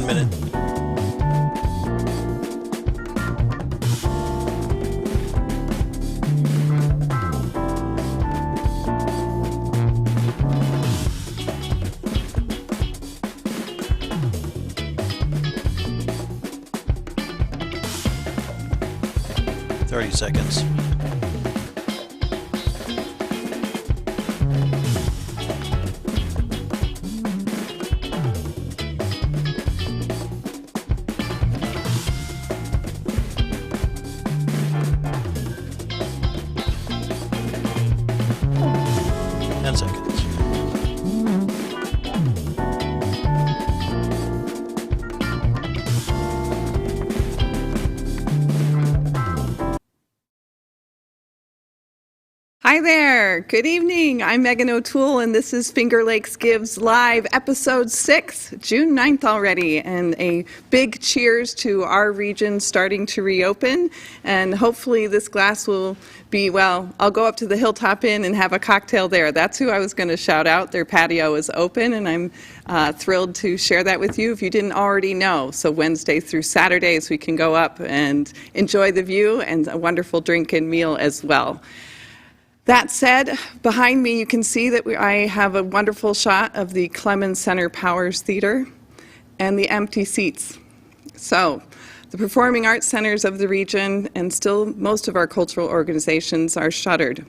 1 minute. Seconds. Hi there. Good evening. I'm Megan O'Toole, and this is Finger Lakes Gives Live, Episode 6, June 9th already. And a big cheers to our region starting to reopen. And hopefully this glass will be, well, I'll go up to the Hilltop Inn and have a cocktail there. That's who I was going to shout out. Their patio is open, and I'm thrilled to share that with you if you didn't already know. So Wednesday through Saturdays, we can go up and enjoy the view and a wonderful drink and meal as well. That said, behind me you can see that I have a wonderful shot of the Clemens Center Powers Theater and the empty seats. So, the performing arts centers of the region and still most of our cultural organizations are shuttered.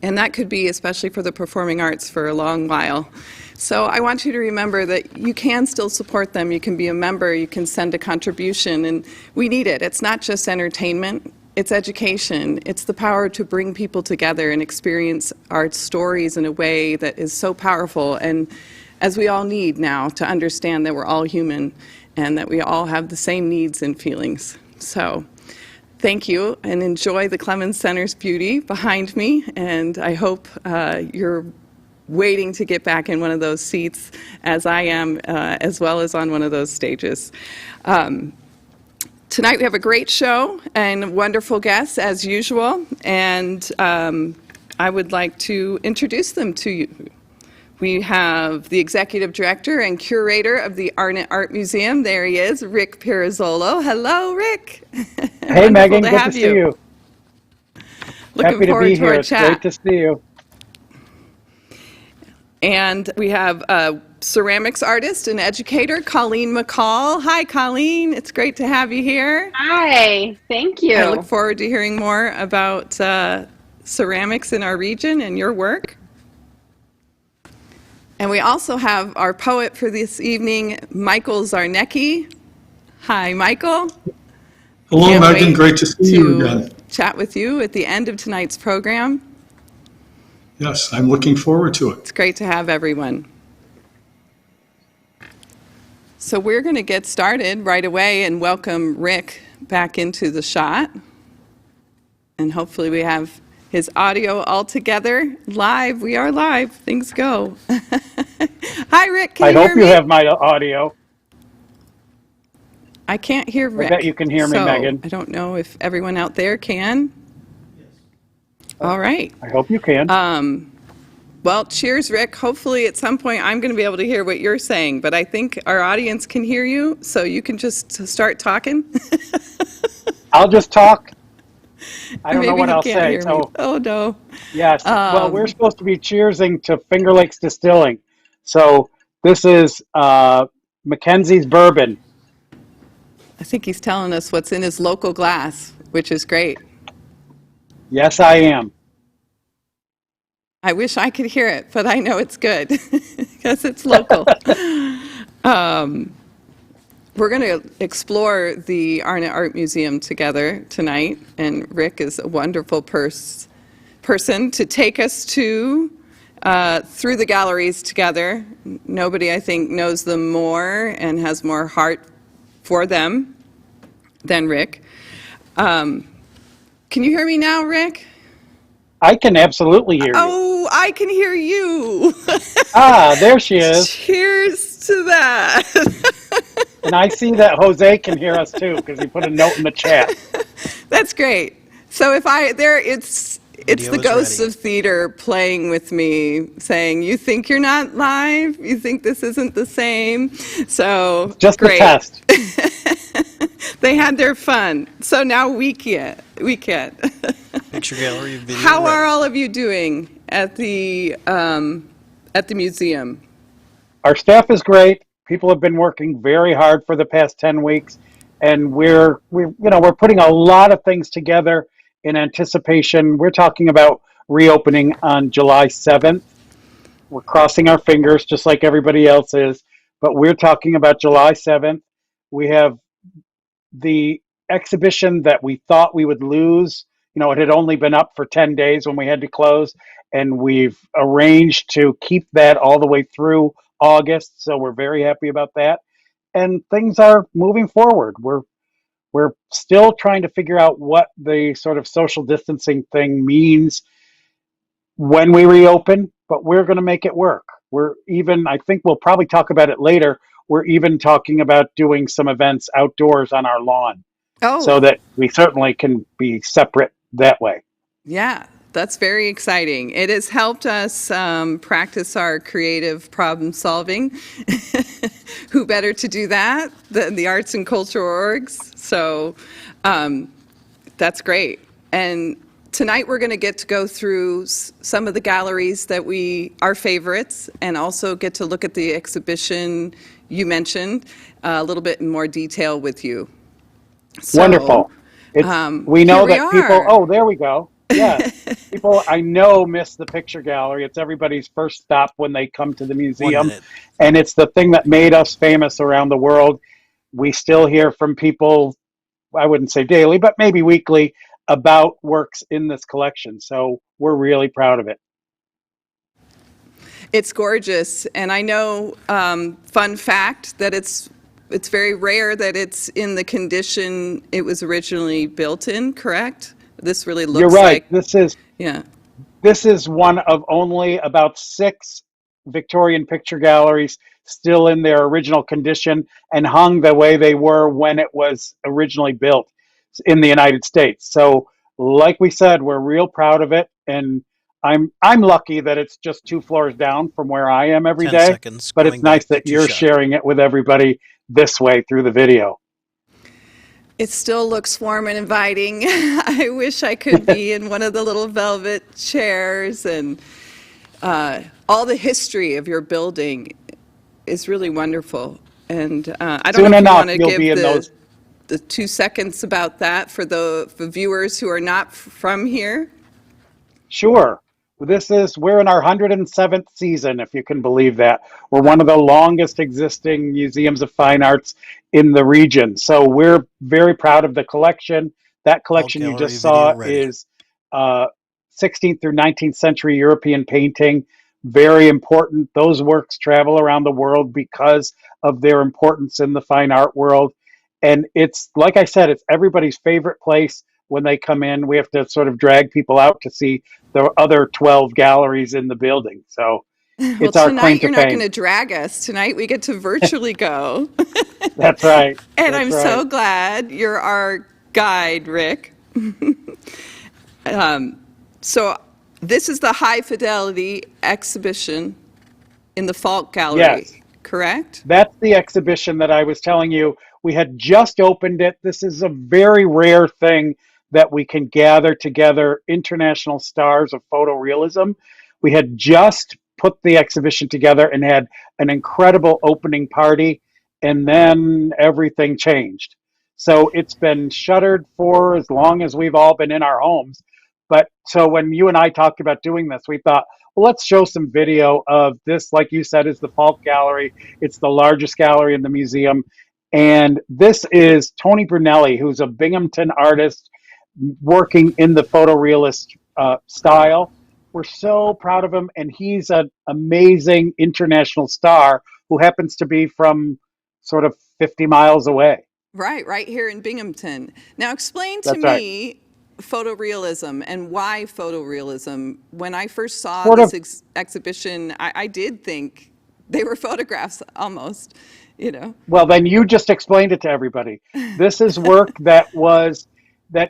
And that could be, especially for the performing arts, for a long while. So I want you to remember that you can still support them. You can be a member, you can send a contribution, and we need it. It's not just entertainment. It's education. It's the power to bring people together and experience our stories in a way that is so powerful, and as we all need now to understand that we're all human and that we all have the same needs and feelings. So thank you, and enjoy the Clemens Center's beauty behind me, and I hope you're waiting to get back in one of those seats as I am, as well as on one of those stages. Tonight we have a great show and wonderful guests as usual, and I would like to introduce them to you. We have the Executive Director and Curator of the Arnett Art Museum. There he is, Rick Pirazzolo. Hello, Rick. Hey, Megan, good to see you. Looking forward to our chat. It's great to see you. And we have ceramics artist and educator, Colleen McCall. Hi, Colleen. It's great to have you here. Hi. Thank you. I look forward to hearing more about ceramics in our region and your work. And we also have our poet for this evening, Michael Zarnecki. Hi, Michael. Hello, Megan. Great to see you again. Chat with you at the end of tonight's program. Yes, I'm looking forward to it. It's great to have everyone. So we're going to get started right away and welcome Rick back into the shot. And hopefully we have his audio all together. Live. We are live. Things go. Hi, Rick. Can you hear me? I hope you have my audio. I can't hear Rick. I bet you can hear me, Megan. I don't know if everyone out there can. All right. I hope you can. Well, cheers, Rick. Hopefully at some point I'm going to be able to hear what you're saying, but I think our audience can hear you, so you can just start talking. I'll just talk. I don't know what I'll say. So, oh, no. Yes. Well, we're supposed to be cheersing to Finger Lakes Distilling. So this is Mackenzie's Bourbon. I think he's telling us what's in his local glass, which is great. Yes, I am. I wish I could hear it, but I know it's good because it's local. We're going to explore the Arnett Art Museum together tonight, and Rick is a wonderful person to take us through the galleries together. Nobody, I think, knows them more and has more heart for them than Rick. Can you hear me now, Rick? I can absolutely hear you. Oh, I can hear you. There she is. Cheers to that. And I see that Jose can hear us too, because he put a note in the chat. That's great. So if it's the ghosts of theater playing with me, saying, "You think you're not live? You think this isn't the same?" So Just a great. test. They had their fun. So now we can't. Picture gallery video. How are all of you doing at the museum? Our staff is great. People have been working very hard for the past 10 weeks, and we're putting a lot of things together in anticipation. We're talking about reopening on July 7th. We're crossing our fingers just like everybody else is, but we're talking about July 7th. We have the exhibition that we thought we would lose. It had only been up for 10 days when we had to close, and we've arranged to keep that all the way through August. So we're very happy about that. And things are moving forward. We're still trying to figure out what the sort of social distancing thing means when we reopen, but we're going to make it work. I think we'll probably talk about it later. We're even talking about doing some events outdoors on our lawn. So that we certainly can be separate that way. Yeah, that's very exciting. It has helped us practice our creative problem solving. Who better to do that than the arts and culture orgs? So that's great. And tonight we're going to get to go through some of the galleries that our favorites, and also get to look at the exhibition you mentioned a little bit in more detail with you. So, wonderful. We know that people, oh, there we go. Yeah. People I know miss the picture gallery. It's everybody's first stop when they come to the museum. And it's the thing that made us famous around the world. We still hear from people, I wouldn't say daily, but maybe weekly, about works in this collection. So we're really proud of it. It's gorgeous. And I know, fun fact, that it's very rare that it's in the condition it was originally built in, correct? This really looks like... You're right. This is one of only about 6 Victorian picture galleries still in their original condition and hung the way they were when it was originally built in the United States. So, like we said, we're real proud of it, and I'm lucky that it's just 2 floors down from where I am every day. Seconds, but it's nice that you're sharing it with everybody this way through the video. It still looks warm and inviting. I wish I could be in one of the little velvet chairs, and all the history of your building is really wonderful. And I don't know if you want to give the 2 seconds about that for the viewers who are not from here. Sure. We're in our 107th season, if you can believe that. We're one of the longest existing museums of fine arts in the region. So we're very proud of the collection. That collection you just saw is 16th through 19th century European painting. Very important. Those works travel around the world because of their importance in the fine art world. And it's, like I said, it's everybody's favorite place. When they come in, we have to sort of drag people out to see the other 12 galleries in the building. So it's our claim to fame. Tonight you're not going to drag us. Tonight we get to virtually go. That's right. And I'm so glad you're our guide, Rick. So this is the high fidelity exhibition in the Falk Gallery, correct? That's the exhibition that I was telling you. We had just opened it. This is a very rare thing that we can gather together international stars of photorealism. We had just put the exhibition together and had an incredible opening party, and then everything changed. So it's been shuttered for as long as we've all been in our homes. But so when you and I talked about doing this, we thought, well, let's show some video of this. Like you said, is the Falk Gallery. It's the largest gallery in the museum. And this is Tony Brunelli, who's a Binghamton artist working in the photorealist style. We're so proud of him, and he's an amazing international star who happens to be from sort of 50 miles away. Right here in Binghamton. Now explain to me photorealism and why photorealism. When I first saw this exhibition, I did think they were photographs almost, Well, then you just explained it to everybody. This is work that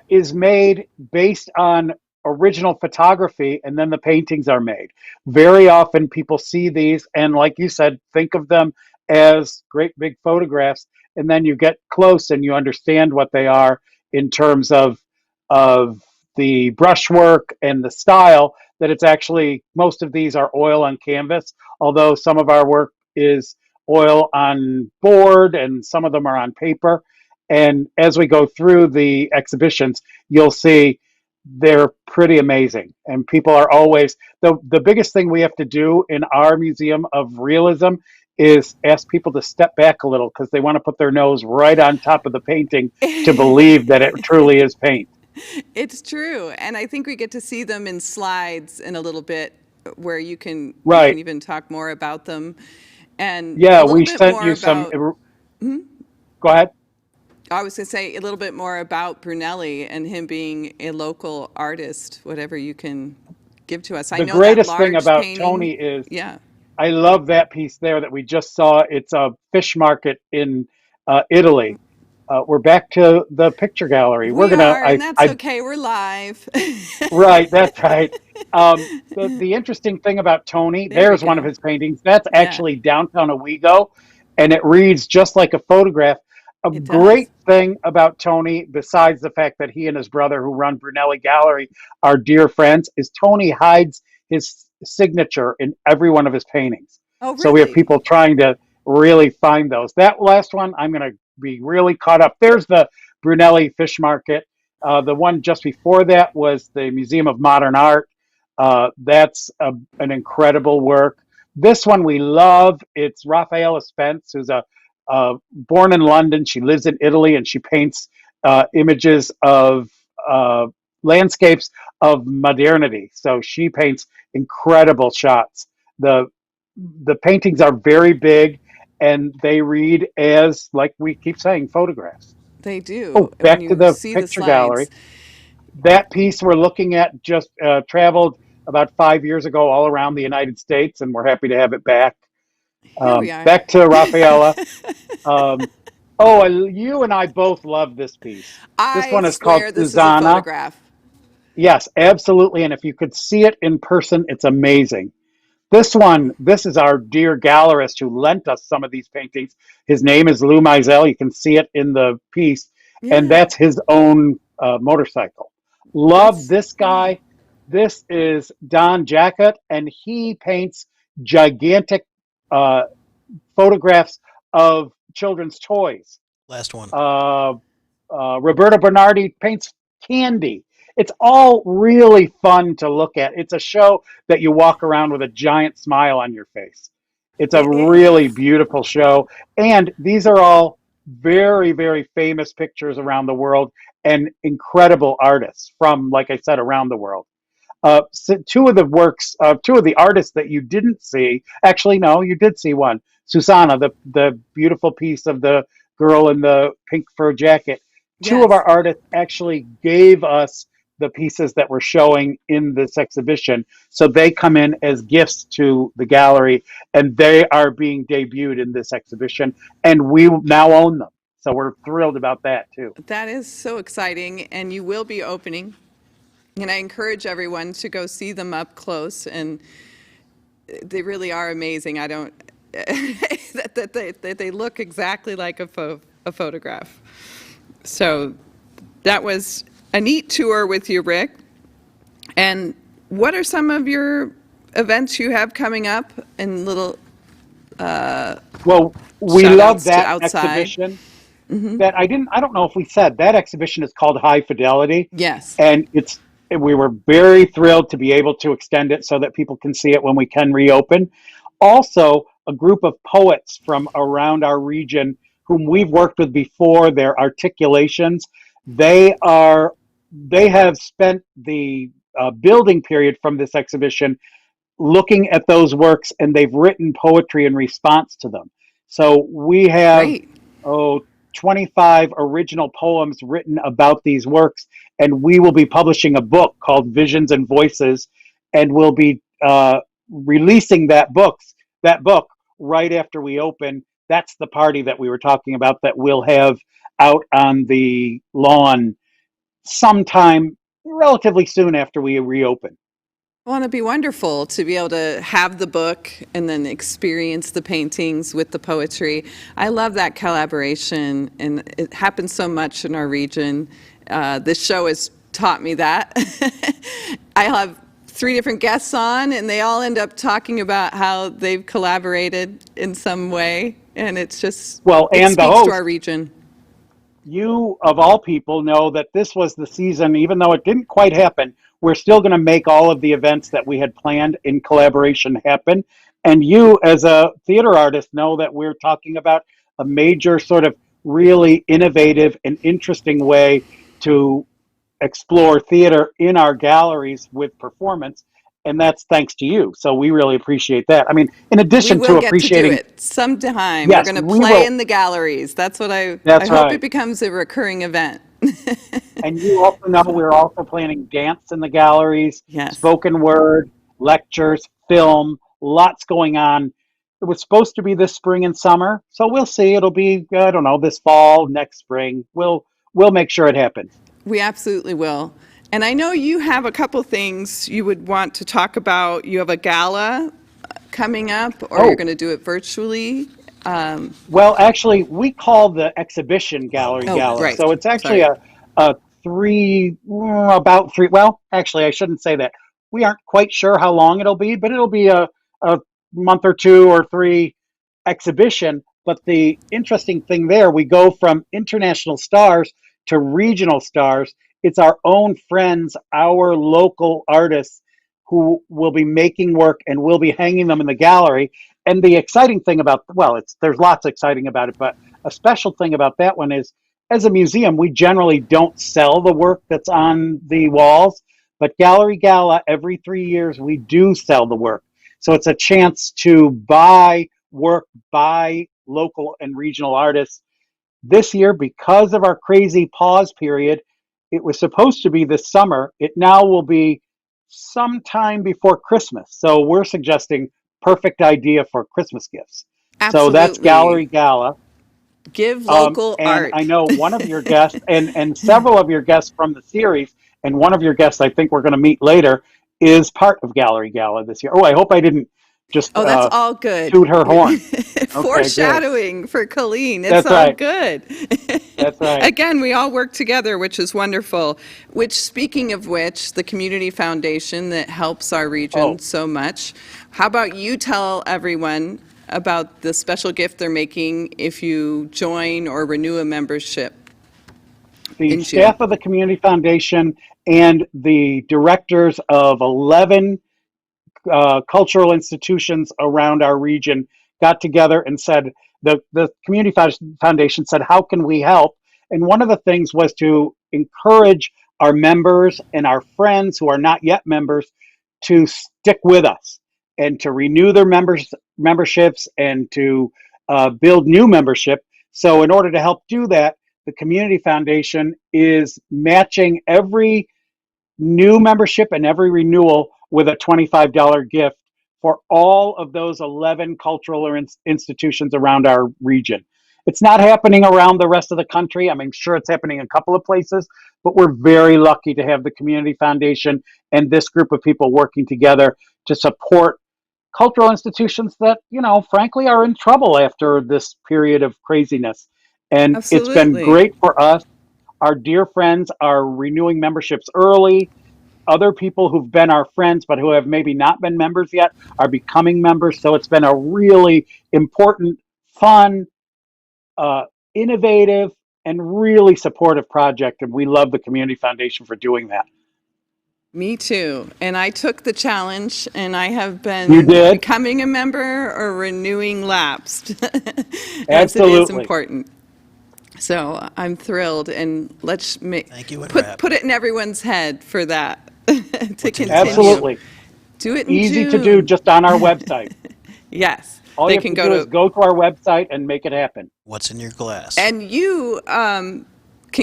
is made based on original photography, and then the paintings are made. Very often people see these and, like you said, think of them as great big photographs, and then you get close and you understand what they are in terms of the brushwork and the style, that it's actually, most of these are oil on canvas, although some of our work is oil on board and some of them are on paper. And as we go through the exhibitions, you'll see they're pretty amazing. And people are always, the biggest thing we have to do in our Museum of Realism is ask people to step back a little, because they want to put their nose right on top of the painting to believe that it truly is paint. It's true. And I think we get to see them in slides in a little bit, where you can Right. even talk more about them. And a Yeah, little we bit sent more you some. about, Go ahead. I was going to say a little bit more about Brunelli and him being a local artist, whatever you can give to us. I The know that greatest thing large about painting. Tony is, Yeah. I love that piece there that we just saw. It's a fish market in Italy. We're back to the picture gallery. We're We gonna. are, and that's okay. We're live. Right. That's right. The interesting thing about Tony, There we there's one of go. his paintings. That's Yeah, actually downtown Owego, and it reads just like a photograph. A it does. great thing about Tony, besides the fact that he and his brother, who run Brunelli Gallery, are dear friends, is Tony hides his signature in every one of his paintings. Oh, So we have really? people trying to really find those. That last one, I'm going to be really caught up. There's the Brunelli Fish Market. The one just before that was the Museum of Modern Art. That's an incredible work. This one we love. It's Raffaella Spence, who's born in London. She lives in Italy, and she paints images of landscapes of modernity. So she paints incredible shots. The paintings are very big, and they read as, like we keep saying, photographs. They do. Oh, When back to you the see the picture gallery. slides. That piece we're looking at just traveled about 5 years ago all around the United States, and we're happy to have it back. Here we are. Back to Rafaela. Oh, you and I both love this piece. This I one is called swear this is a Susanna. photograph. Yes, absolutely. And if you could see it in person, it's amazing. This is our dear gallerist who lent us some of these paintings. His name is Lou Mizell. You can see it in the piece. And Yeah. that's his own motorcycle. Love That's, this wow. guy. This is Don Jacket, and he paints gigantic uh, photographs of children's toys. Last one. Roberta Bernardi paints candy. It's all really fun to look at. It's a show that you walk around with a giant smile on your face. It's a It really is. beautiful show. And these are all very, very famous pictures around the world and incredible artists from, like I said, around the world. So two of the works, two of the artists that you didn't see, actually, no, you did see one. Susanna, the beautiful piece of the girl in the pink fur jacket. Two of Yes. our artists actually gave us the pieces that we're showing in this exhibition. So they come in as gifts to the gallery, and they are being debuted in this exhibition, and we now own them. So we're thrilled about that too. That is so exciting. And you will be opening. And I encourage everyone to go see them up close. And they really are amazing. I don't, that they look exactly like a photograph. So that was a neat tour with you, Rick. And what are some of your events you have coming up and little Well, we shout love outs to that outside? exhibition. That I don't know if we said that exhibition is called High Fidelity, Yes. and we were very thrilled to be able to extend it so that people can see it when we can reopen. Also, a group of poets from around our region whom we've worked with before, their articulations, they are they have spent the building period from this exhibition looking at those works, and they've written poetry in response to them. So we have, Great. oh, 25 original poems written about these works, and we will be publishing a book called Visions and Voices, and we'll be releasing that book right after we open. That's the party that we were talking about that we'll have out on the lawn sometime relatively soon after we reopen. Well, it'd be wonderful to be able to have the book and then experience the paintings with the poetry. I love that collaboration, and it happens so much in our region. This show has taught me that. I have 3 different guests on, and they all end up talking about how they've collaborated in some way, and it's just, Well, it and the speaks to host, our region. you of all people know that this was the season, even though it didn't quite happen, we're still going to make all of the events that we had planned in collaboration happen. And you, as a theater artist, know that we're talking about a major sort of really innovative and interesting way to explore theater in our galleries with performance. And that's thanks to you. So we really appreciate that. I mean, in We addition to will get to do appreciating, it sometime. We're yes, going to we play will. in the galleries. That's what I That's hope it right. becomes a recurring event. And you also know we're also planning dance in the galleries, Yes. spoken word, lectures, film, lots going on. It was supposed to be this spring and summer, so we'll see. It'll be, I don't know, this fall, next spring. We'll make sure it happens. We absolutely will. And I know you have a couple things you would want to talk about. You have a gala coming up, or you're Oh, going to do it virtually. well, actually, we call the exhibition Well, Gallery we Oh, Gala. did. right. So it's actually Sorry. a about three, well, actually, I shouldn't say that. We aren't quite sure how long it'll be, but it'll be a month or 2 or 3 exhibition. But the interesting thing there, we go from international stars to regional stars. It's our own friends, our local artists who will be making work and we'll be hanging them in the gallery. And the exciting thing about, well, it's there's lots exciting about it, but a special thing about that one is as a museum, we generally don't sell the work that's on the walls, but Gallery Gala, every 3 years, we do sell the work. So it's a chance to buy work by local and regional artists. This year, because of our crazy pause period, it was supposed to be this summer. It now will be sometime before Christmas. So we're suggesting perfect idea for Christmas gifts. So that's Absolutely. Gallery Gala. Give local And I art. know one of your guests and several of your guests from the series, and one of your guests I think we're going to meet later, is part of Gallery Gala this year. Oh, I hope I didn't just Oh, that's all good. toot her horn. Okay, good. Foreshadowing for Colleen. It's That's all right. good. That's right. Again, we all work together, which is wonderful. Which, speaking of which, the Community Foundation that helps our region Oh, so much. How about you tell everyone about the special gift they're making if you join or renew a membership the in June? staff of the Community Foundation and the directors of 11 cultural institutions around our region got together and said, the Community Foundation said, how can we help? And one of the things was to encourage our members and our friends who are not yet members to stick with us and to renew their memberships and to build new membership. So in order to help do that, the Community Foundation is matching every new membership and every renewal with a $25 gift for all of those 11 cultural or institutions around our region. It's not happening around the rest of the country. I mean, sure, it's happening in a couple of places, but we're very lucky to have the Community Foundation and this group of people working together to support cultural institutions that, frankly, are in trouble after this period of craziness. And it's been Absolutely. great for us. Our dear friends are renewing memberships early. Other people who've been our friends but who have maybe not been members yet are becoming members. So it's been a really important, fun, innovative, and really supportive project. And we love the Community Foundation for doing that. Me too. And I took the challenge, and I have You been did? becoming a member or renewing lapsed, as it is Absolutely. important. So I'm thrilled, and let's Thank you, and put wrap. put it in everyone's head for that to What's in your glass? continue. Absolutely. Do it in Easy to do June. just on our website. Yes, All they you have can to go do is to, go to our website and make it happen. What's in your glass? and you can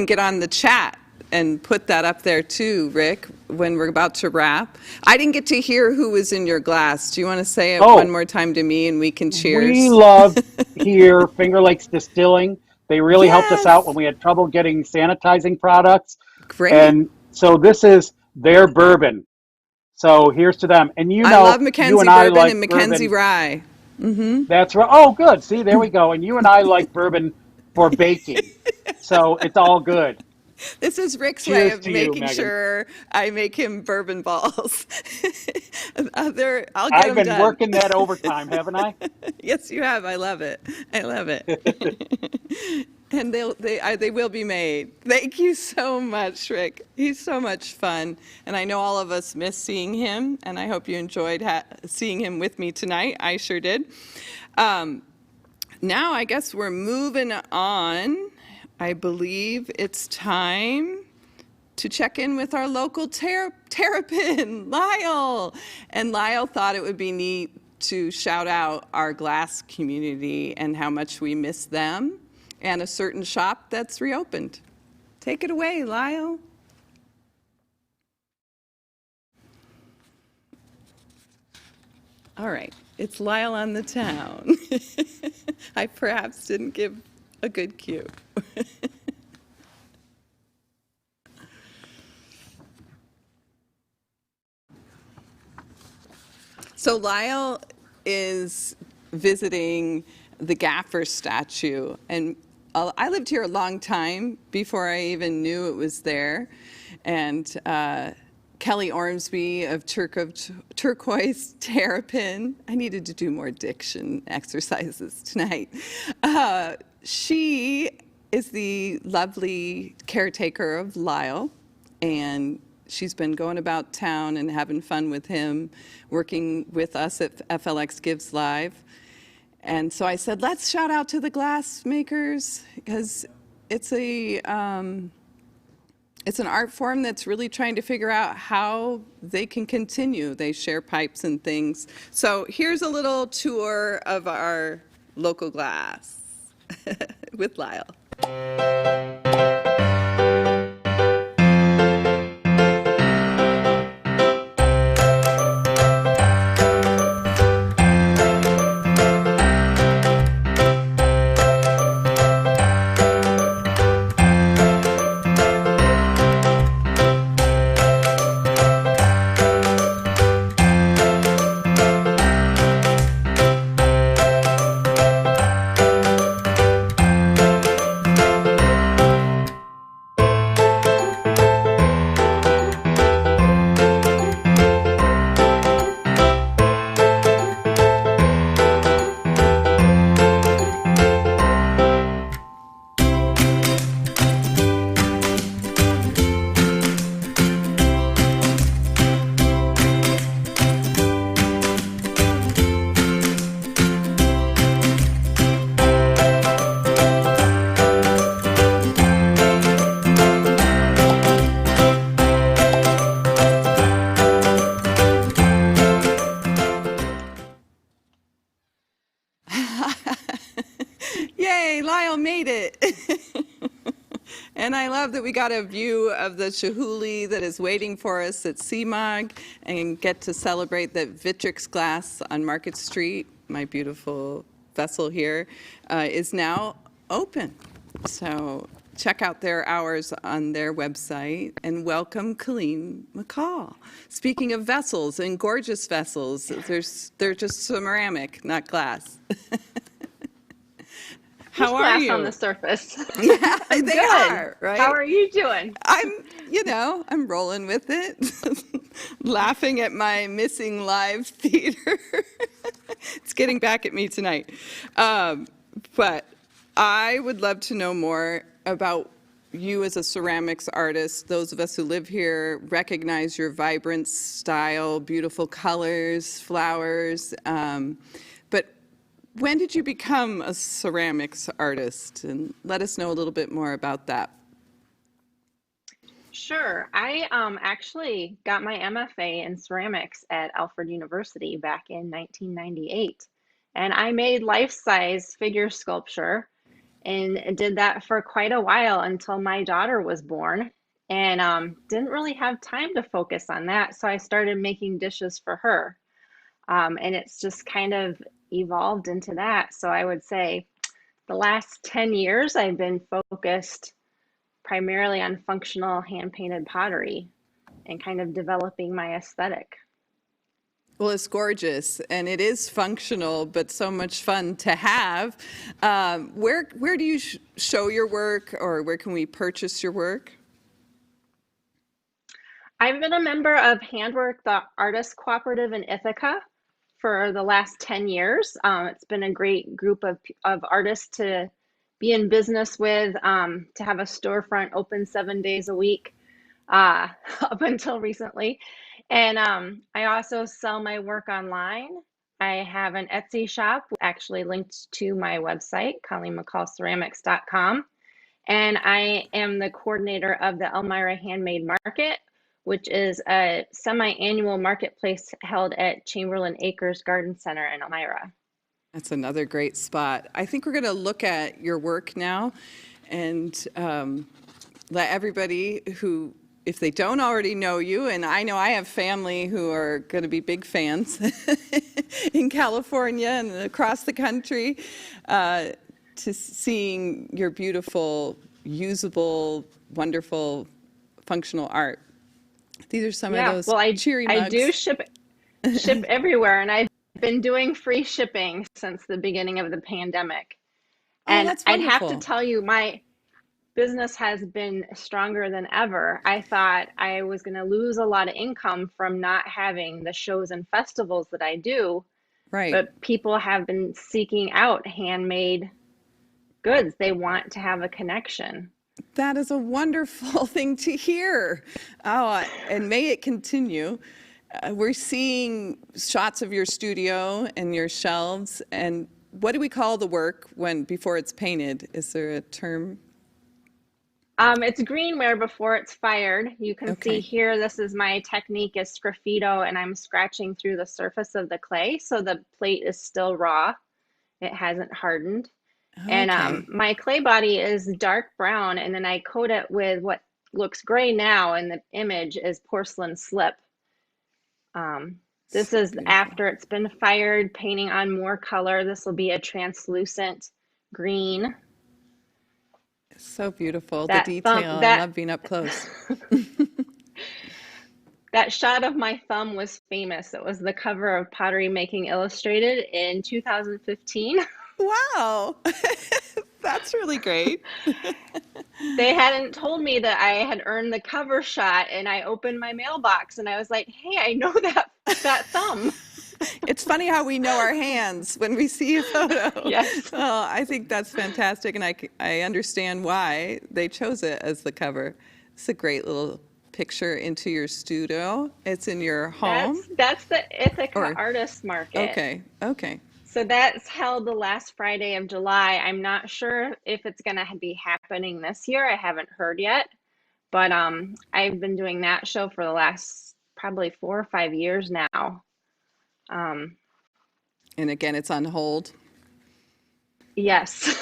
get on the chat and put that up there too, Rick, when we're about to wrap. I didn't get to hear who was in your glass. Do you want to say it one Oh, more time to me and we can we cheers? love here Finger Lakes Distilling. They really helped us out when Yes. we had trouble getting sanitizing products. Great. And So this is their bourbon. So here's to them. And I love you and Mackenzie I bourbon like and Mackenzie bourbon. rye. That's right. Oh, good. See, there we go. And you and I like bourbon for baking. So it's all good. This is Rick's way Cheers of to you, making Megan. sure I make him bourbon balls. I'll get I've them been done. working that overtime, haven't I? Yes, you have. I love it. I love it. And they will be made. Thank you so much, Rick. He's so much fun, and I know all of us miss seeing him. And I hope you enjoyed seeing him with me tonight. I sure did. Now I guess we're moving on. I believe it's time to check in with our local terrapin, Lyle. And Lyle thought it would be neat to shout out our glass community and how much we miss them and a certain shop that's reopened. Take it away, Lyle. All right, it's Lyle on the town. I perhaps didn't give a good cue. So Lyle is visiting the Gaffer statue, and I lived here a long time before I even knew it was there. And Kelly Ormsby of Turquoise Terrapin, I needed to do more diction exercises tonight. She is the lovely caretaker of Lyle, and she's been going about town and having fun with him, working with us at FLX Gives Live. And so I said, let's shout out to the glass makers, because it's an art form that's really trying to figure out how they can continue. They share pipes and things. So here's a little tour of our local glass with Lyle. Yay, Lyle made it. And I love that we got a view of the Chihuly that is waiting for us at CMOG and get to celebrate that Vitrix glass on Market Street, my beautiful vessel here, is now open. So check out their hours on their website and welcome Colleen McCall. Speaking of vessels and gorgeous vessels, they're just ceramic, not glass. How are glass you? on the surface. Yeah, they Good. are, right? How are you doing? I'm rolling with it, laughing at my missing live theater. It's getting back at me tonight. But I would love to know more about you as a ceramics artist. Those of us who live here recognize your vibrant style, beautiful colors, flowers. But when did you become a ceramics artist? And let us know a little bit more about that. Sure. I actually got my MFA in ceramics at Alfred University back in 1998. And I made life-size figure sculpture and did that for quite a while until my daughter was born. And didn't really have time to focus on that. So I started making dishes for her. And it's just kind of evolved into that. So I would say the last 10 years I've been focused primarily on functional hand-painted pottery and kind of developing my aesthetic. Well, it's gorgeous, and it is functional, but so much fun to have. Where do you show your work, or where can we purchase your work? I've been a member of Handwork, the artist cooperative in Ithaca, for the last 10 years. It's been a great group of artists to be in business with, to have a storefront open 7 days a week, up until recently. And I also sell my work online. I have an Etsy shop, actually linked to my website, ColleenMcCallCeramics.com. And I am the coordinator of the Elmira Handmade Market, which is a semi-annual marketplace held at Chamberlain Acres Garden Center in Elmira. That's another great spot. I think we're going to look at your work now and let everybody who, if they don't already know you, and I know I have family who are going to be big fans in California and across the country, to seeing your beautiful, usable, wonderful, functional art. These are some of those cheery mugs. I do ship everywhere, and I've been doing free shipping since the beginning of the pandemic. And that's I'd have wonderful. to tell you, my business has been stronger than ever. I thought I was going to lose a lot of income from not having the shows and festivals that I do. Right. But people have been seeking out handmade goods. They want to have a connection. That is a wonderful thing to hear. Oh, and may it continue. We're seeing shots of your studio and your shelves. And what do we call the work before it's painted? Is there a term? It's greenware before it's fired. You can see here, this is my technique is sgraffito, and I'm scratching through the surface of the clay. So the plate is still raw. It hasn't hardened. And my clay body is dark brown, and then I coat it with what looks gray now in the image is porcelain slip. This is beautiful. After it's been fired, painting on more color. This will be a translucent green. So beautiful, the detail. I love being up close. That shot of my thumb was famous. It was the cover of Pottery Making Illustrated in 2015. Wow, that's really great. They hadn't told me that I had earned the cover shot, and I opened my mailbox and I was like, hey, I know that thumb. It's funny how we know our hands when we see a photo. Yes. Oh, I think that's fantastic, and I understand why they chose it as the cover. It's a great little picture into your studio. It's in your home? That's the Ithaca Artist Market. Okay. So that's held the last Friday of July. I'm not sure if it's going to be happening this year. I haven't heard yet. But I've been doing that show for the last probably 4 or 5 years now. And again, it's on hold? Yes.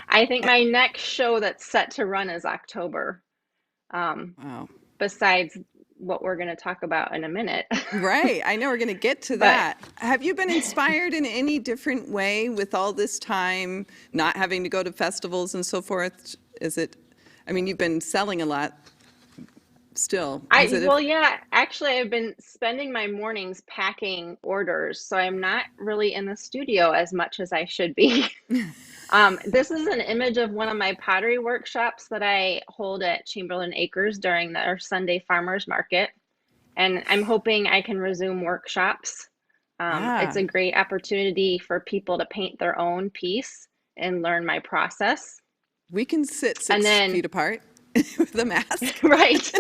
I think my next show that's set to run is October. Wow. Besides what we're going to talk about in a minute. Right. I know we're going to get to that. Have you been inspired in any different way with all this time, not having to go to festivals and so forth? You've been selling a lot still. Actually, I've been spending my mornings packing orders, so I'm not really in the studio as much as I should be. This is an image of one of my pottery workshops that I hold at Chamberlain Acres during our Sunday farmers market. And I'm hoping I can resume workshops. It's a great opportunity for people to paint their own piece and learn my process. We can sit 6 feet apart with a mask. Right.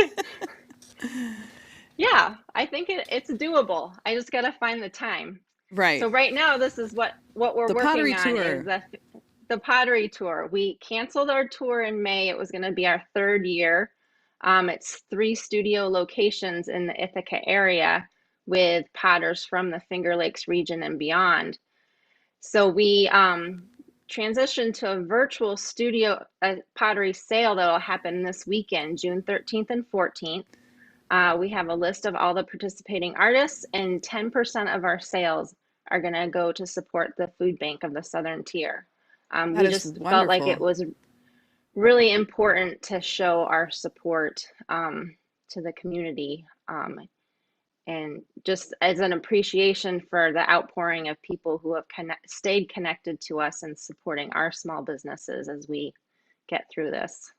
Yeah, I think it's doable. I just got to find the time. Right. So right now, this is what we're working on is the Pottery Tour. We canceled our tour in May. It was going to be our 3rd year. It's 3 studio locations in the Ithaca area with potters from the Finger Lakes region and beyond. So we transitioned to a virtual studio pottery sale that will happen this weekend, June 13th and 14th. We have a list of all the participating artists, and 10% of our sales are going to go to support the food bank of the Southern Tier. We just felt like it was really important to show our support to the community, and just as an appreciation for the outpouring of people who have stayed connected to us and supporting our small businesses as we get through this.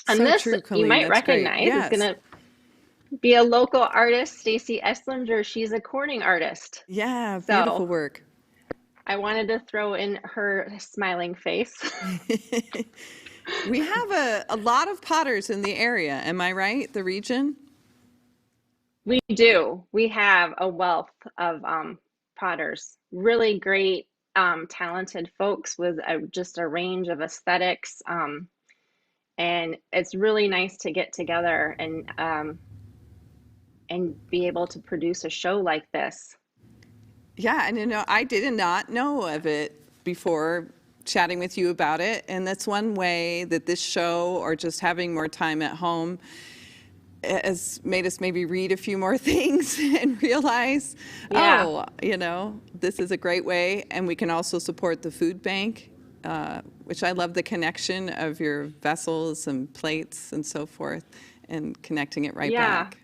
And So this, true, you Colleen. might That's great. recognize, is Yes. going to be a local artist, Stacy Esslinger. She's a Corning artist. Yeah, So beautiful work. I wanted to throw in her smiling face. We have a lot of potters in the area. Am I right? The region? We do. We have a wealth of potters, really great, talented folks with just a range of aesthetics. And it's really nice to get together and be able to produce a show like this. Yeah, and I did not know of it before chatting with you about it. And that's one way that this show, or just having more time at home, has made us maybe read a few more things and realize, Yeah. this is a great way. And we can also support the food bank, which I love the connection of your vessels and plates and so forth, and connecting it right back.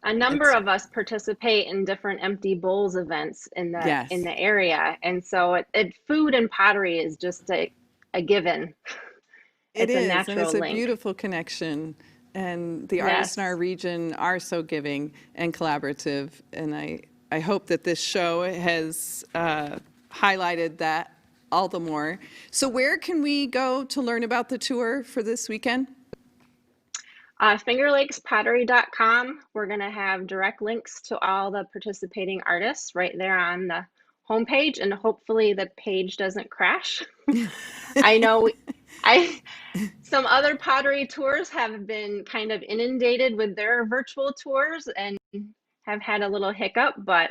A number of us participate in different empty bowls events in the area, and so food and pottery is just a given. It is, a natural and it's a link. beautiful connection. And the artists in our region are so giving and collaborative. And I hope that this show has highlighted that all the more. So where can we go to learn about the tour for this weekend? FingerLakesPottery.com. We're going to have direct links to all the participating artists right there on the homepage, and hopefully the page doesn't crash. I know some other pottery tours have been kind of inundated with their virtual tours and have had a little hiccup, but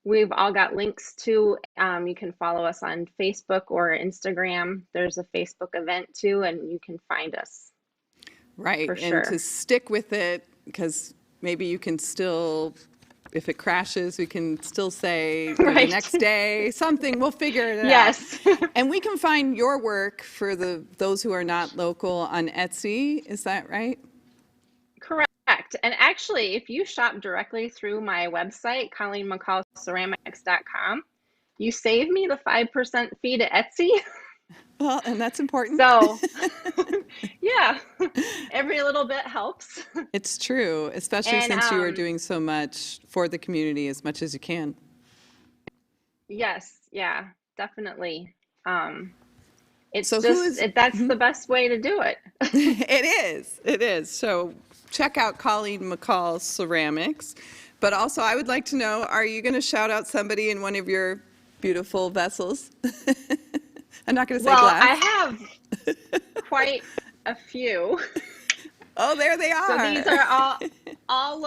we've all got links to, you can follow us on Facebook or Instagram. There's a Facebook event too, and you can find us. Right, For and sure. to stick with it, because maybe you can still, if it crashes, we can still say the Right. next day, something, we'll figure it out. Yes. And we can find your work for those who are not local on Etsy, is that right? Correct. And actually, if you shop directly through my website, ColleenMcCallCeramics.com, you save me the 5% fee to Etsy. Well, and that's important. So, yeah, every little bit helps. It's true, especially And, since you are doing so much for the community as much as you can. Yes, yeah, definitely. It's So that's the best way to do it. It is. So check out Colleen McCall Ceramics. But also, I would like to know, are you going to shout out somebody in one of your beautiful vessels? I'm not going to say glass. I have quite a few. Oh, there they are. So these are all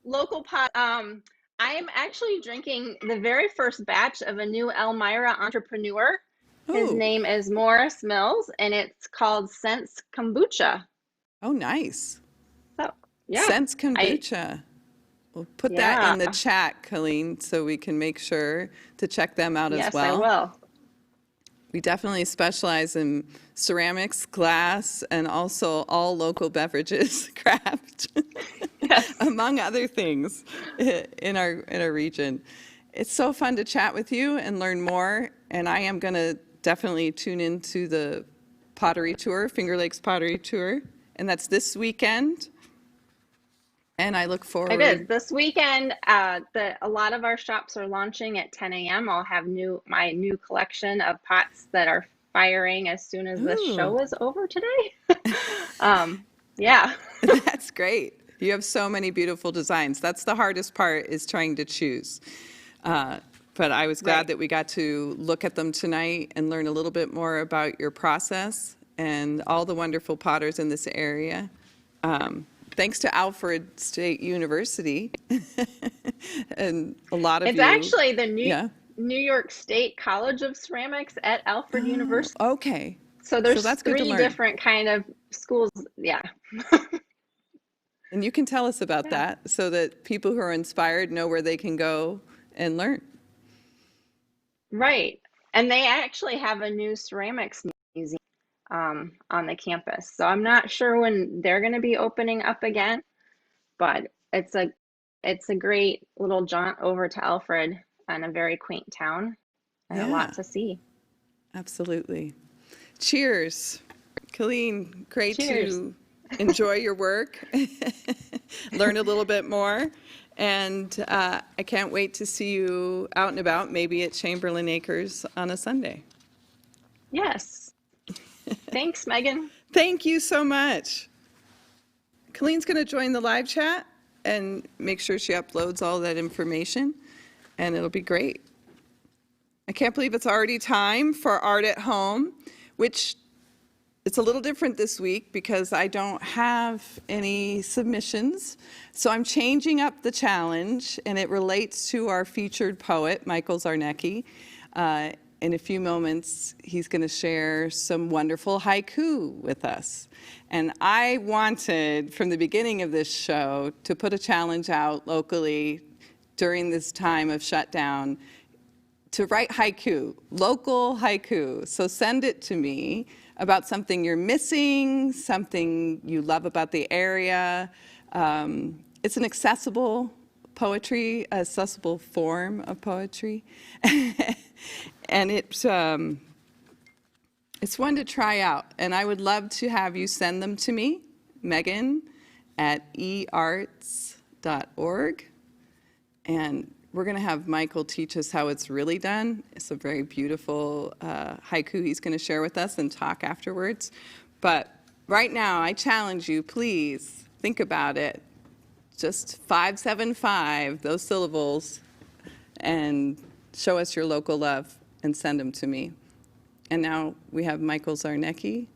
local pot. I am actually drinking the very first batch of a new Elmira entrepreneur. His name is Morris Mills, and it's called Sense Kombucha. Oh, nice. So, yeah. Sense Kombucha. We'll put that in the chat, Colleen, so we can make sure to check them out as well. Yes, I will. We definitely specialize in ceramics, glass, and also all local beverages, craft, Yes. among other things in our region. It's so fun to chat with you and learn more, and I am going to definitely tune into the Pottery Tour, Finger Lakes Pottery Tour, and that's this weekend. And I look forward. It is this weekend. A lot of our shops are launching at 10 a.m. I'll have my new collection of pots that are firing as soon as this show is over today. Yeah. That's great. You have so many beautiful designs. That's the hardest part, is trying to choose. But I was glad that we got to look at them tonight and learn a little bit more about your process and all the wonderful potters in this area. Thanks to Alfred State University and a lot of It's you. actually the New York State College of Ceramics at Alfred University. Okay. So there's that's good to 3 learn. different kind of schools. Yeah. And you can tell us about that so that people who are inspired know where they can go and learn. Right. And they actually have a new ceramics museum. on the campus. So I'm not sure when they're going to be opening up again, but it's a great little jaunt over to Alfred and a very quaint town and a Yeah, lot to see. absolutely. Cheers. Colleen, great Cheers. to enjoy your work, learn a little bit more, and I can't wait to see you out and about, maybe at Chamberlain Acres on a Sunday. Yes. Thanks, Megan. Thank you so much. Colleen's going to join the live chat and make sure she uploads all that information, and it'll be great. I can't believe it's already time for Art at Home, which it's a little different this week because I don't have any submissions. So I'm changing up the challenge, and it relates to our featured poet, Michael Zarnecki. In a few moments, he's going to share some wonderful haiku with us. And I wanted, from the beginning of this show, to put a challenge out locally during this time of shutdown to write haiku, local haiku. So send it to me about something you're missing, something you love about the area. It's an accessible poetry, accessible form of poetry. And it's one to try out. And I would love to have you send them to me, Megan at earts.org. And we're going to have Michael teach us how it's really done. It's a very beautiful haiku he's going to share with us and talk afterwards. But right now, I challenge you, please think about it. Just 575, those syllables, and show us your local love and send them to me. And now we have Michael Zarnecki,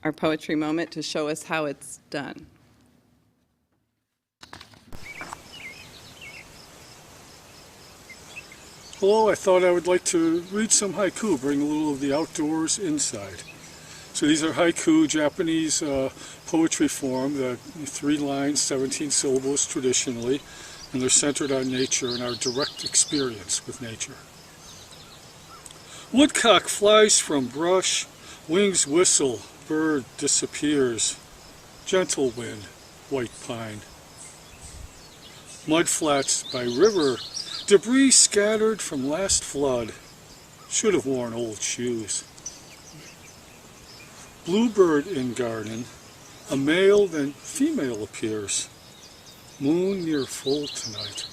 our poetry moment, to show us how it's done. Hello, I thought I would like to read some haiku, bring a little of the outdoors inside. So these are haiku, Japanese poetry form, the 3 lines, 17 syllables traditionally, and they're centered on nature and our direct experience with nature. Woodcock flies from brush, wings whistle, bird disappears, gentle wind, white pine. Mud flats by river, debris scattered from last flood, should have worn old shoes. Bluebird in garden, a male then female appears, moon near full tonight.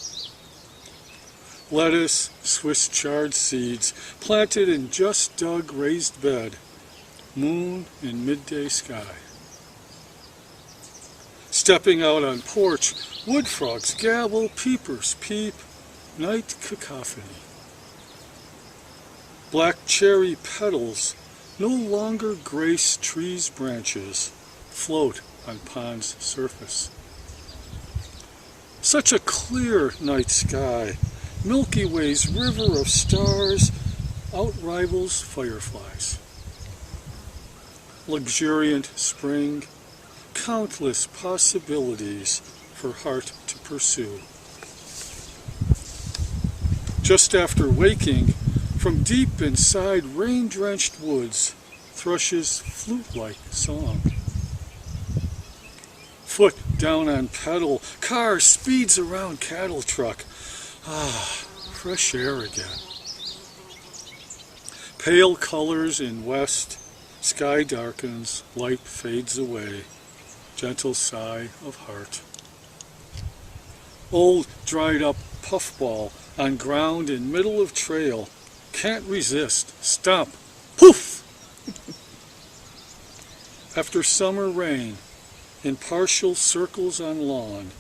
Lettuce, Swiss chard seeds, planted in just dug raised bed, moon in midday sky. Stepping out on porch, wood frogs gabble, peepers peep, night cacophony. Black cherry petals no longer grace trees' branches, float on pond's surface. Such a clear night sky, Milky Way's river of stars outrivals fireflies. Luxuriant spring, countless possibilities for heart to pursue. Just after waking, from deep inside rain-drenched woods, thrushes flute-like song. Foot down on pedal, car speeds around cattle truck. Fresh air again. Pale colors in west, sky darkens, light fades away, gentle sigh of heart. Old dried up puffball on ground in middle of trail, can't resist, stomp, poof! After summer rain, in partial circles on lawn,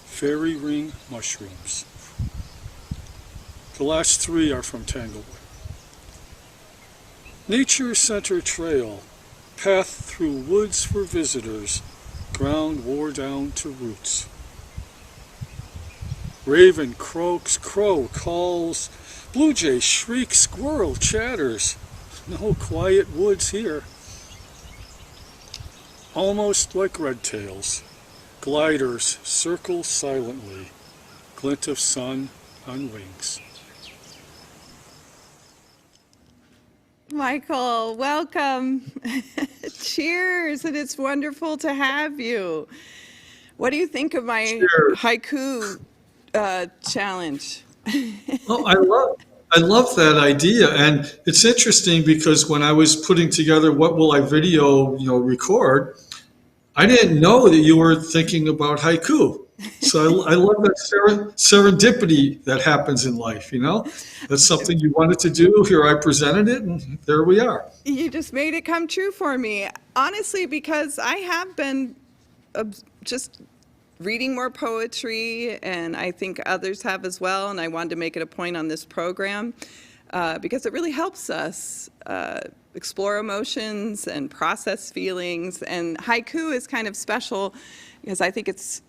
fairy ring mushrooms. The last 3 are from Tanglewood. Nature Center Trail, path through woods for visitors, ground wore down to roots. Raven croaks, crow calls, blue jay shrieks, squirrel chatters. No quiet woods here. Almost like redtails, gliders circle silently, glint of sun on wings. Michael, welcome. Cheers, and it's wonderful to have you. What do you think of my Cheers. haiku challenge? Oh, I love that idea, and it's interesting because when I was putting together what will I video, record, I didn't know that you were thinking about haiku. So I love that serendipity that happens in life. That's something you wanted to do. Here I presented it, and there we are. You just made it come true for me. Honestly, because I have been just reading more poetry, and I think others have as well, and I wanted to make it a point on this program because it really helps us explore emotions and process feelings. And haiku is kind of special because I think it's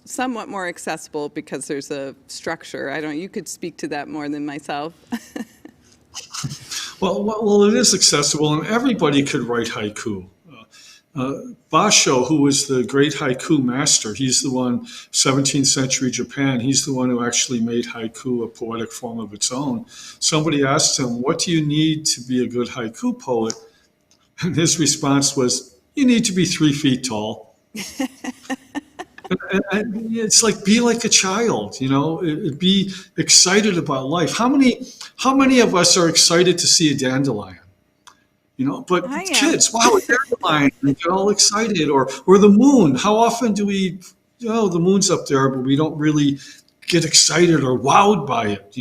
somewhat more accessible because there's a structure. You could speak to that more than myself. Well, it is accessible, and everybody could write haiku. Basho, who was the great haiku master, he's the one, 17th century Japan, he's the one who actually made haiku a poetic form of its own. Somebody asked him, what do you need to be a good haiku poet? And his response was, you need to be 3 feet tall. And it's like, be like a child, be excited about life. How many of us are excited to see a dandelion? But I am. kids, wow, a dandelion, they get all excited. Or the moon. How often do we, the moon's up there, but we don't really get excited or wowed by it,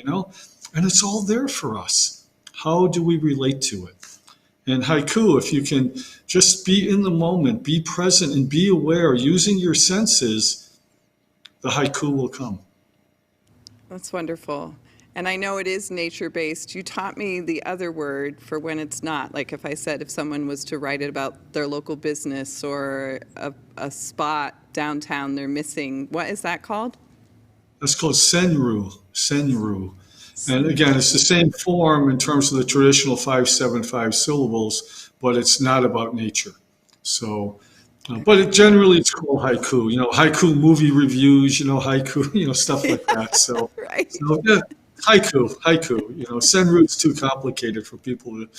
And it's all there for us. How do we relate to it? And haiku, if you can just be in the moment, be present, and be aware, using your senses, the haiku will come. That's wonderful. And I know it is nature-based. You taught me the other word for when it's not. Like if someone was to write it about their local business or a spot downtown they're missing, what is that called? That's called senru. Senru. And again, it's the same form in terms of the traditional 5-7-5 syllables, but it's not about nature. So, but it's called haiku. Haiku movie reviews. Haiku. Stuff like that. So, Right. so yeah, haiku. Senru's too complicated for people to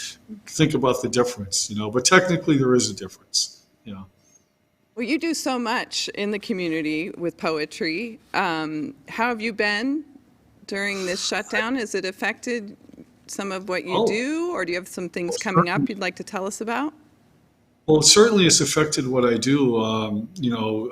think about the difference. But technically there is a difference. Well, you do so much in the community with poetry. How have you been during this shutdown? Has it affected some of what you do, or do you have some things coming up you'd like to tell us about? Well, it certainly has affected what I do.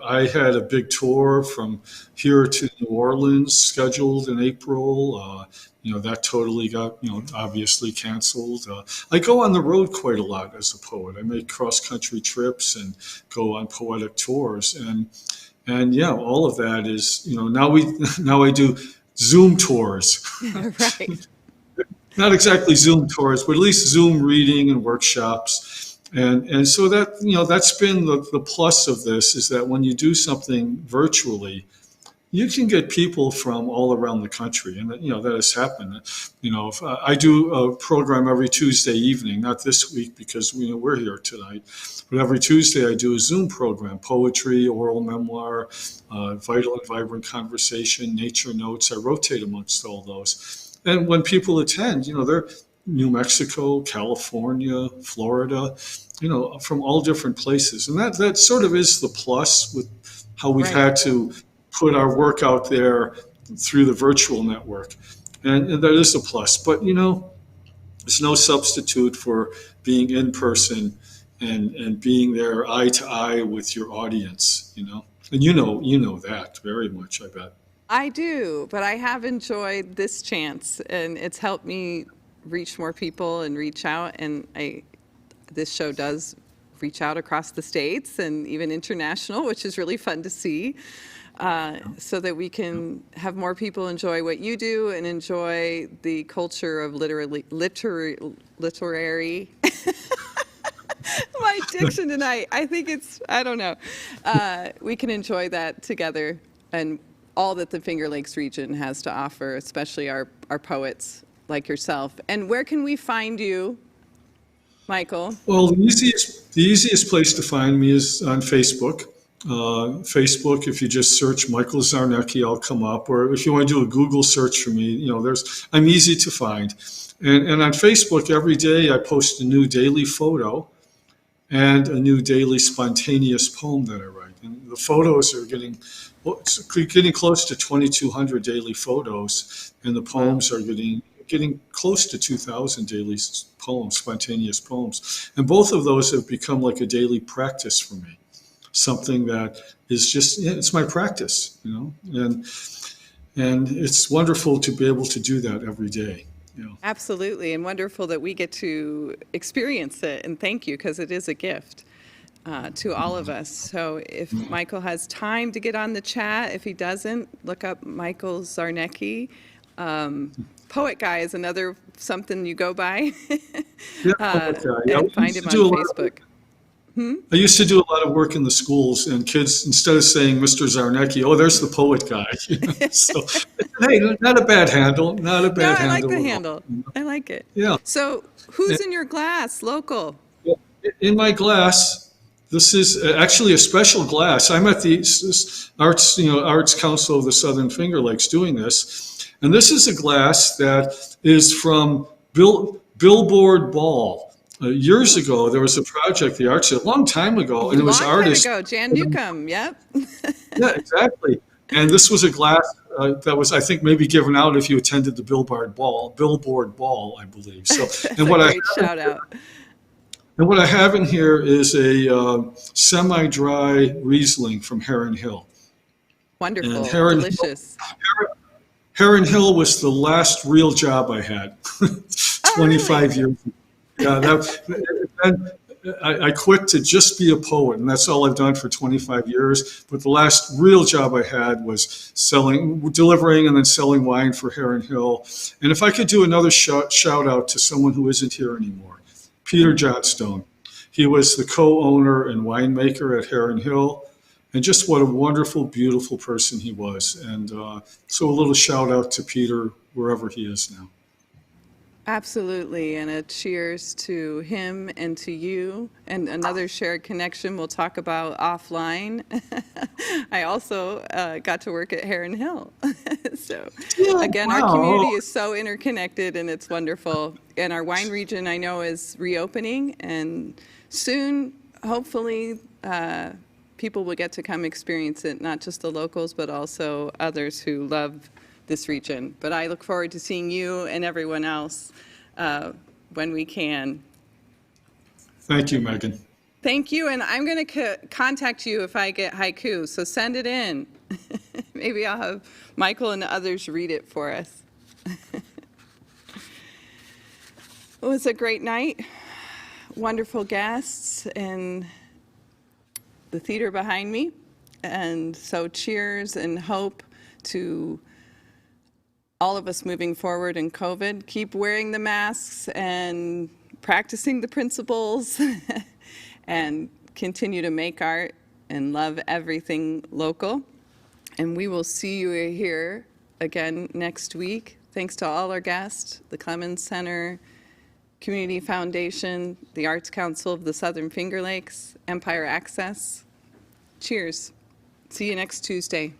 I had a big tour from here to New Orleans scheduled in April. That totally got, obviously canceled. I go on the road quite a lot as a poet. I make cross-country trips and go on poetic tours. And yeah, all of that is, now I do Zoom tours. Right. Not exactly Zoom tours, but at least Zoom reading and workshops. And so that, that's been the plus of this, is that when you do something virtually, you can get people from all around the country. And that has happened. If I do a program every Tuesday evening, not this week because we're here tonight, but every Tuesday I do a Zoom program, poetry, oral memoir, vital and vibrant conversation, nature notes. I rotate amongst all those. And when people attend, they're New Mexico, California, Florida, from all different places. And that sort of is the plus with how we've had to put our work out there through the virtual network. And that is a plus. But, there's no substitute for being in person and being there eye to eye with your audience, And you know that very much, I bet. I do, but I have enjoyed this chance, and it's helped me reach more people and reach out. And this show does reach out across the states and even international, which is really fun to see, so that we can have more people enjoy what you do and enjoy the culture of literary. My diction tonight. I think I don't know. We can enjoy that together and all that the Finger Lakes region has to offer, especially our poets like yourself. And where can we find you, Michael? Well, the easiest place to find me is on Facebook. Facebook, if you just search Michael Zarnecki, I'll come up. Or if you want to do a Google search for me, I'm easy to find. And on Facebook, every day I post a new daily photo and a new daily spontaneous poem that I write. And the photos are it's getting close to 2,200 daily photos, and the poems are getting close to 2,000 daily poems, spontaneous poems. And both of those have become like a daily practice for me, something that is it's my practice, and it's wonderful to be able to do that every day. Absolutely, and wonderful that we get to experience it, and thank you, because it is a gift to all of us. So if Michael has time to get on the chat, if he doesn't, look up Michael Zarnecki. Poet Guy is another something you go by. And find him on Facebook. I used to do a lot of work in the schools, and kids, instead of saying Mr. Zarnecki, oh, there's the poet guy. So, hey, not a bad handle. Not a bad handle. I like the handle. I like it. Yeah. So who's in your glass, local? In my glass, this is actually a special glass. I'm at the Arts Council of the Southern Finger Lakes doing this. And this is a glass that is from Billboard Ball. Years ago, there was a project, the Arts, a long time ago, and it was artists. Long time ago, Jan Newcomb, yep. Yeah, exactly. And this was a glass that was, I think, maybe given out if you attended the Billboard Ball, I believe. So, and what a great shout out. And what I have in here is a semi-dry Riesling from Heron Hill. Wonderful, delicious. Heron Hill was the last real job I had, 25 years ago. Yeah, I quit to just be a poet, and that's all I've done for 25 years. But the last real job I had was delivering and then selling wine for Heron Hill. And if I could do another shout out to someone who isn't here anymore, Peter Johnstone. He was the co-owner and winemaker at Heron Hill, and just what a wonderful, beautiful person he was. And so a little shout out to Peter wherever he is now. Absolutely, and a cheers to him and to you, and another shared connection we'll talk about offline. I also got to work at Heron Hill. So again, our community is so interconnected, and it's wonderful. And our wine region, I know, is reopening, and soon, hopefully, people will get to come experience it, not just the locals, but also others who love this region. But I look forward to seeing you and everyone else when we can. Thank you, Megan. Thank you, and I'm going to contact you if I get haiku, so send it in. Maybe I'll have Michael and others read it for us. It was a great night. Wonderful guests and the theater behind me. And so cheers and hope to all of us moving forward in COVID. Keep wearing the masks and practicing the principles and continue to make art and love everything local. And we will see you here again next week. Thanks to all our guests, the Clemens Center, Community Foundation, the Arts Council of the Southern Finger Lakes, Empire Access. Cheers. See you next Tuesday.